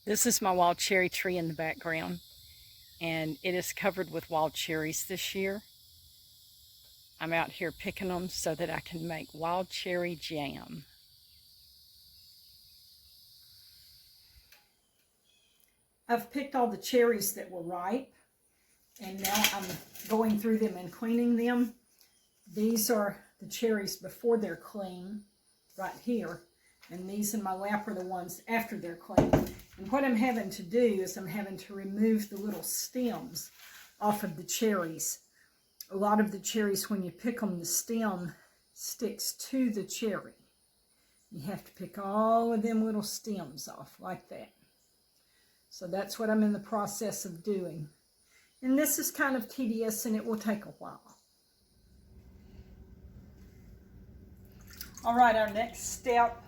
This is my wild cherry tree in the background, and it is covered with wild cherries this year. I'm out here picking them so that I can make wild cherry jam. I've picked all the cherries that were ripe, and now I'm going through them and cleaning them. These are the cherries before they're clean, right here. And these in my lap are the ones after they're clean. And what I'm having to do is I'm having to remove the little stems off of the cherries. A lot of the cherries, when you pick them, the stem sticks to the cherry. You have to pick all of them little stems off like that. So that's what I'm in the process of doing. And this is kind of tedious and it will take a while. All right, our next step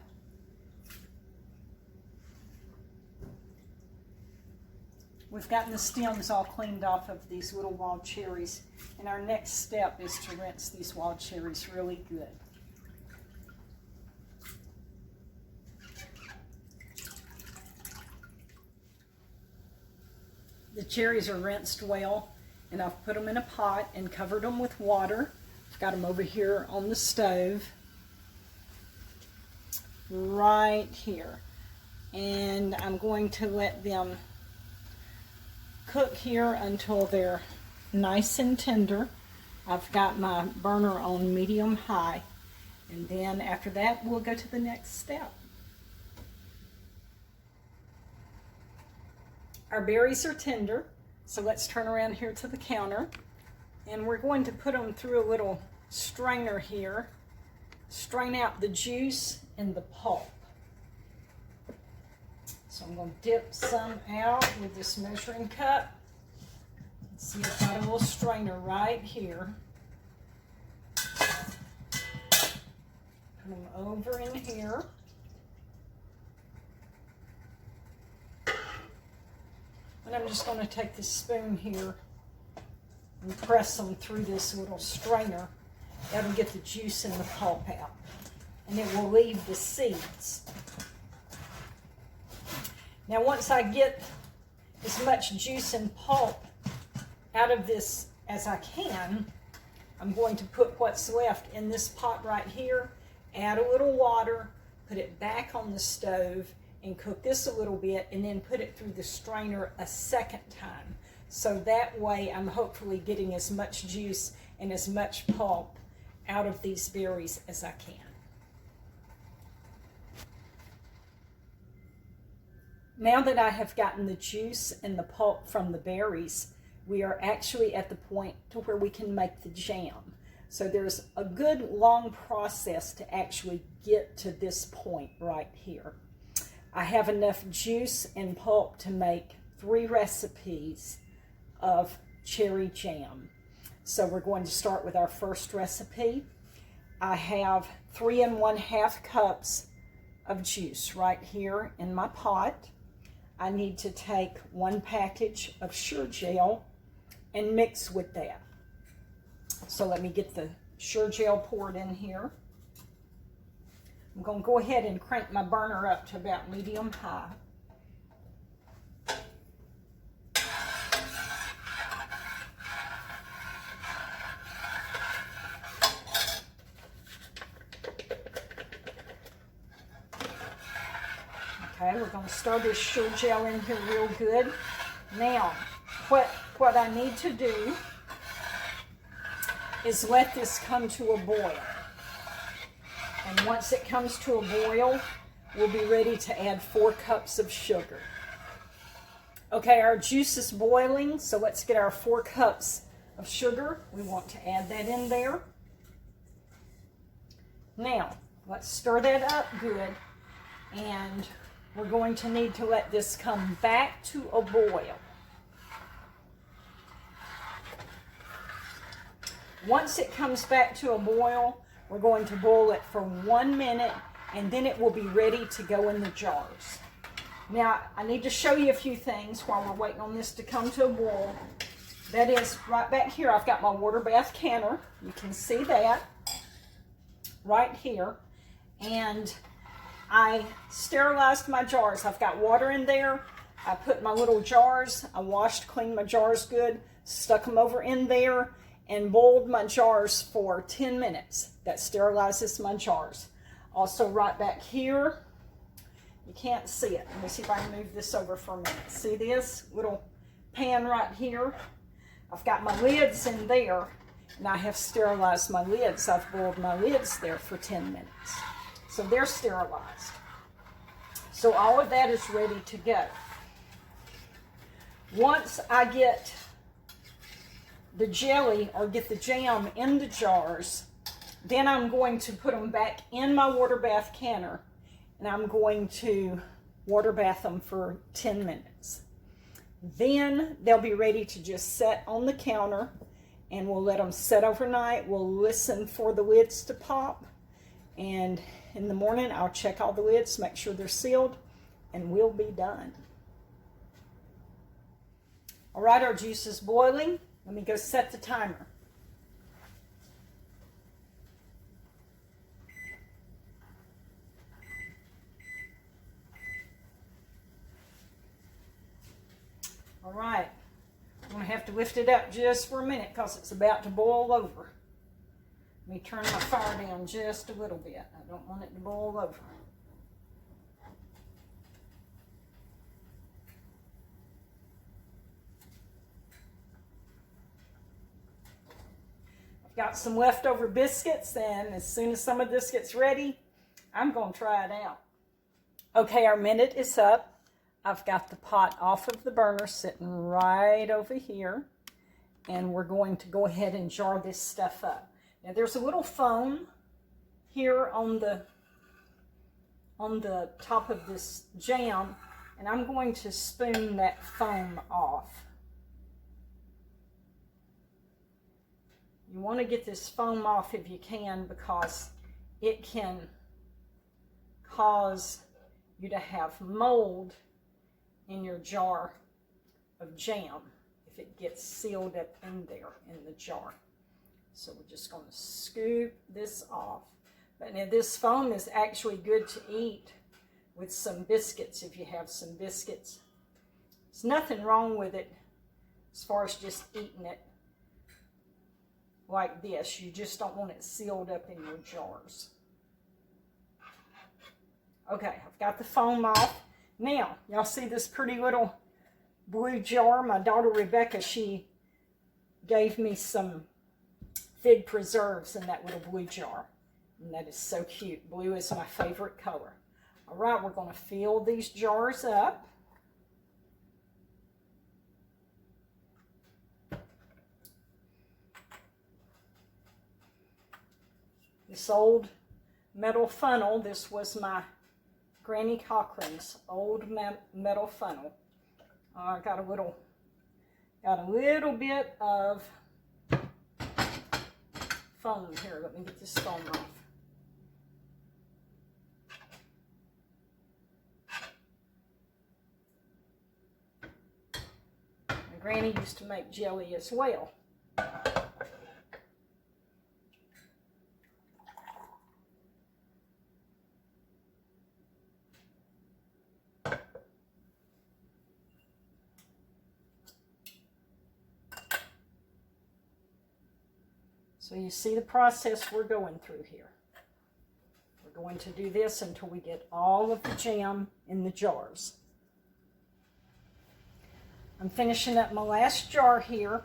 we've gotten the stems all cleaned off of these little wild cherries, and our next step is to rinse these wild cherries really good. The cherries are rinsed well, and I've put them in a pot and covered them with water. I've got them over here on the stove, right here, and I'm going to let them cook here until they're nice and tender. I've got my burner on medium high, and then after that we'll go to the next step. Our berries are tender, so let's turn around here to the counter, and we're going to put them through a little strainer here, strain out the juice and the pulp. So I'm going to dip some out with this measuring cup. See, I've got a little strainer right here. Put them over in here. And I'm just going to take this spoon here and press them through this little strainer. That'll get the juice and the pulp out. And it will leave the seeds. Now once I get as much juice and pulp out of this as I can, I'm going to put what's left in this pot right here, add a little water, put it back on the stove, and cook this a little bit, and then put it through the strainer a second time. So that way I'm hopefully getting as much juice and as much pulp out of these berries as I can. Now that I have gotten the juice and the pulp from the berries, we are actually at the point to where we can make the jam. So there's a good long process to actually get to this point right here. I have enough juice and pulp to make 3 recipes of cherry jam. So we're going to start with our first recipe. I have 3 1/2 cups of juice right here in my pot. I need to take 1 package of surejell and mix with that. So let me get the surejell poured in here. I'm going to go ahead and crank my burner up to about medium high. Okay, we're going to stir this surejell in here real good. Now, what I need to do is let this come to a boil. And once it comes to a boil, we'll be ready to add 4 cups of sugar. Okay, our juice is boiling, so let's get our 4 cups of sugar. We want to add that in there. Now, let's stir that up good, and we're going to need to let this come back to a boil. Once it comes back to a boil, we're going to boil it for 1 minute, and then it will be ready to go in the jars. Now, I need to show you a few things while we're waiting on this to come to a boil. That is, right back here, I've got my Waterbath canner. You can see that right here. And I sterilized my jars. I've got water in there. I put my little jars, I washed, cleaned my jars good, stuck them over in there, and boiled my jars for 10 minutes. That sterilizes my jars. Also right back here, you can't see it. Let me see if I can move this over for a minute. See this little pan right here? I've got my lids in there, and I have sterilized my lids. I've boiled my lids there for 10 minutes. So they're sterilized. So all of that is ready to go. Once I get the jelly or get the jam in the jars, then I'm going to put them back in my water bath canner, and I'm going to water bath them for 10 minutes. Then they'll be ready to just set on the counter, and we'll let them set overnight. We'll listen for the lids to pop, and in the morning I'll check all the lids, make sure they're sealed, and we'll be done. All right, our juice is boiling. Let me go set the timer. All right, I'm going to have to lift it up just for a minute because it's about to boil over. Let me turn my fire down just a little bit. I don't want it to boil over. Got some leftover biscuits, and as soon as some of this gets ready, I'm going to try it out. Okay, our minute is up. I've got the pot off of the burner sitting right over here, and we're going to go ahead and jar this stuff up. Now there's a little foam here on the top of this jam, and I'm going to spoon that foam off. You want to get this foam off if you can, because it can cause you to have mold in your jar of jam if it gets sealed up in there in the jar. So we're just going to scoop this off. But now this foam is actually good to eat with some biscuits if you have some biscuits. There's nothing wrong with it as far as just eating it like this. You just don't want it sealed up in your jars. Okay, I've got the foam off. Now, y'all see this pretty little blue jar? My daughter Rebecca, she gave me some fig preserves in that little blue jar. And that is so cute. Blue is my favorite color. All right, we're going to fill these jars up. This old metal funnel, this was my Granny Cochran's old metal funnel. I got a little bit of foam here. Let me get this foam off. My Granny used to make jelly as well. So you see the process we're going through here. We're going to do this until we get all of the jam in the jars. I'm finishing up my last jar here.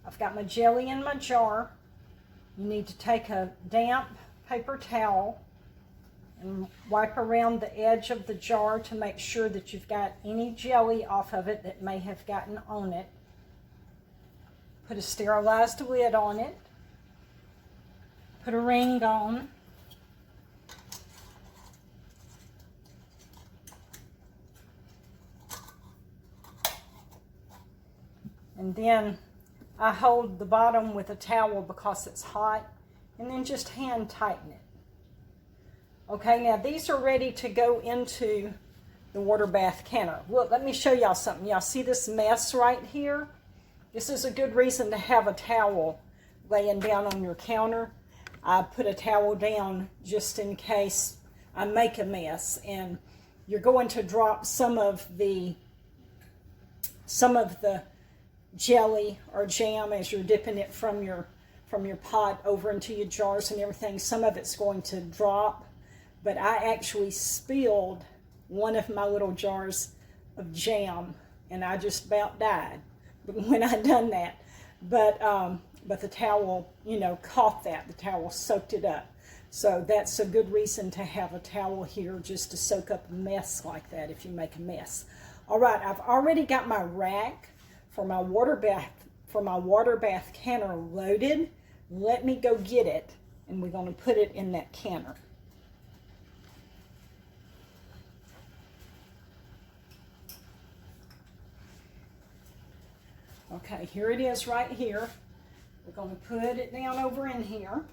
I've got my jelly in my jar. You need to take a damp paper towel and wipe around the edge of the jar to make sure that you've got any jelly off of it that may have gotten on it. Put a sterilized lid on it. Put a ring on. And then I hold the bottom with a towel because it's hot, and then just hand tighten it. Okay, now these are ready to go into the water bath canner. Look, let me show y'all something. Y'all see this mess right here? This is a good reason to have a towel laying down on your counter. I put a towel down just in case I make a mess, and you're going to drop some of the some of the jelly or jam as you're dipping it from your pot over into your jars and everything. Some of it's going to drop, but I actually spilled one of my little jars of jam, and I just about died when I done that. But the towel, you know, caught that. The towel soaked it up. So that's a good reason to have a towel here, just to soak up a mess like that if you make a mess. All right, I've already got my rack for my water bath canner loaded. Let me go get it, and we're going to put it in that canner. Okay, here it is right here. We're going to put it down over in here.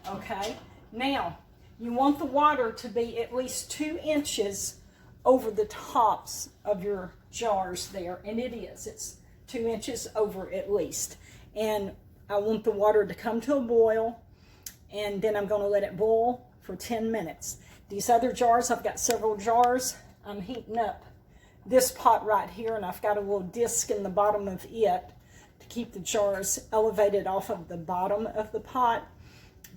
Okay, now you want the water to be at least 2 inches over the tops of your jars there, and it is. It's 2 inches over at least. And I want the water to come to a boil, and then I'm going to let it boil for 10 minutes. These other jars, I've got several jars. I'm heating up this pot right here, and I've got a little disc in the bottom of it to keep the jars elevated off of the bottom of the pot.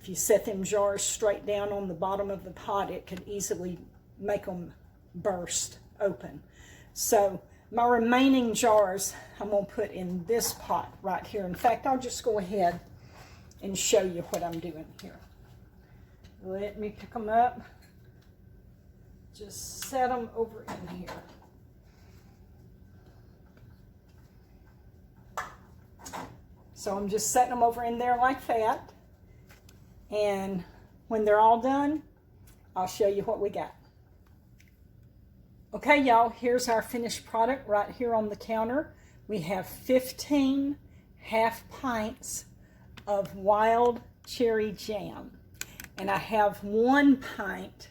If you set them jars straight down on the bottom of the pot, it could easily make them burst open. So my remaining jars I'm going to put in this pot right here. In fact, I'll just go ahead and show you what I'm doing here. Let me pick them up. Just set them over in here. So I'm just setting them over in there like that. And when they're all done, I'll show you what we got. Okay, y'all, here's our finished product right here on the counter. We have 15 half pints of wild cherry jam. And I have 1 pint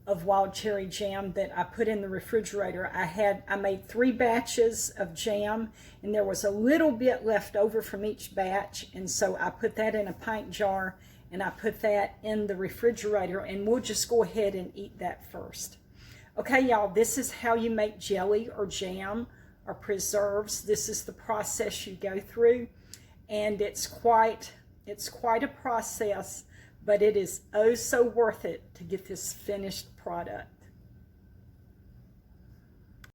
of wild cherry jam that I put in the refrigerator. I made 3 batches of jam, and there was a little bit left over from each batch, and so I put that in a pint jar, and I put that in the refrigerator, and we'll just go ahead and eat that first. Okay, y'all, this is how you make jelly or jam or preserves. This is the process you go through, and it's quite a process, but it is oh so worth it to get this finished product.